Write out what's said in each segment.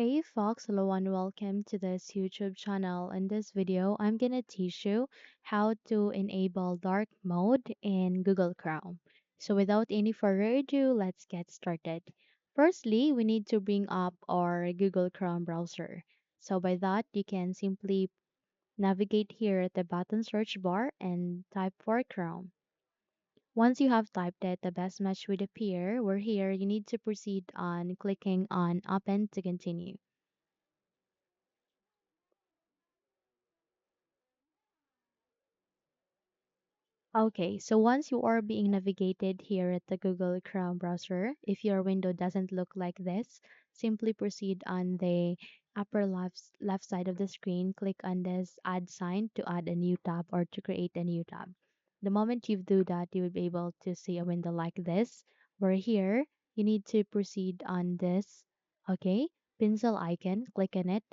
Hey folks, hello and welcome to this YouTube channel. In this video, I'm gonna teach you how to enable dark mode in Google Chrome. So without any further ado, let's get started. Firstly, we need to bring up our Google Chrome browser. So by that, you can simply navigate here at the button search bar and type for Chrome. Once you have typed it, the best match would appear. Where here, you need to proceed on clicking on Open to continue. Okay, so once you are being navigated here at the Google Chrome browser, if your window doesn't look like this, simply proceed on the upper left side of the screen, click on this add sign to add a new tab or to create a new tab. The moment you do that, you will be able to see a window like this, where here you need to proceed on this, okay, pencil icon, click on it,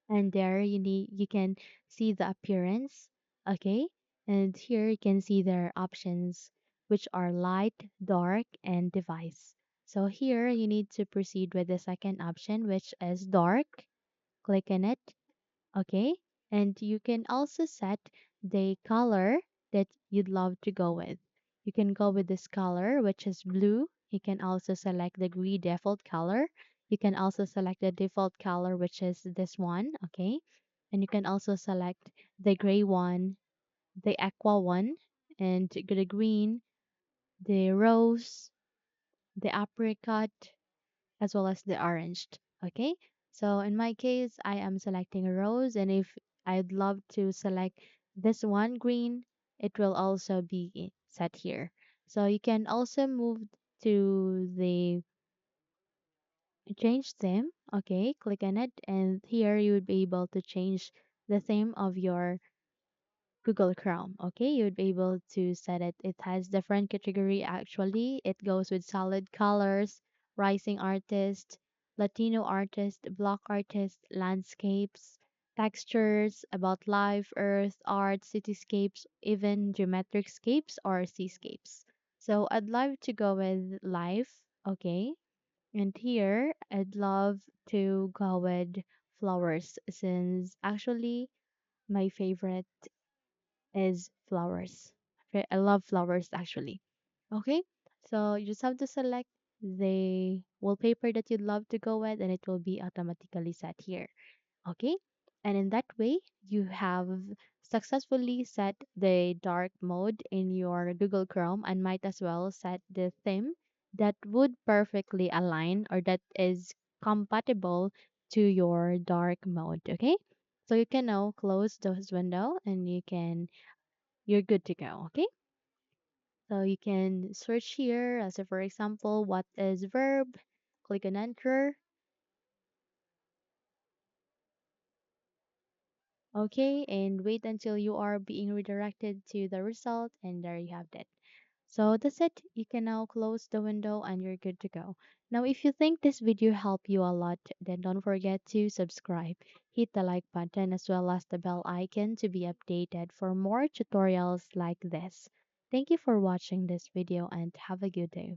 and there you can see the appearance, okay, and here you can see their options, which are light, dark, and device. So here you need to proceed with the second option, which is dark. Click on it. Okay. And you can also set the color that you'd love to go with. You can go with this color, which is blue. You can also select the green default color. You can also select the default color, which is this one. Okay. And you can also select the gray one, the aqua one, and the green, the rose, the apricot, as well as the orange. Okay. So in my case, I am selecting a rose, and if I'd love to select this one green, it will also be set here. So you can also move to the change theme. Okay, click on it, and here you would be able to change the theme of your Google Chrome. Okay, you would be able to set it. It has different category actually. It goes with solid colors, rising artist, Latino artist, block artist, landscapes, textures, about life, earth, art, cityscapes, even geometric scapes or seascapes. So I'd love to go with life. Okay. And here I'd love to go with flowers since actually my favorite is flowers. Okay, I love flowers actually. Okay, so you just have to select the wallpaper that you'd love to go with, and it will be automatically set here. Okay, and in that way, you have successfully set the dark mode in your Google Chrome and might as well set the theme that would perfectly align or that is compatible to your dark mode. Okay, so you can now close this window and you're good to go. Okay. So you can search here as a, for example, what is verb? Click on enter. Okay. And wait until you are being redirected to the result. And there you have it. So that's it. You can now close the window and you're good to go. Now, if you think this video helped you a lot, then don't forget to subscribe. Hit the like button as well as the bell icon to be updated for more tutorials like this. Thank you for watching this video and have a good day.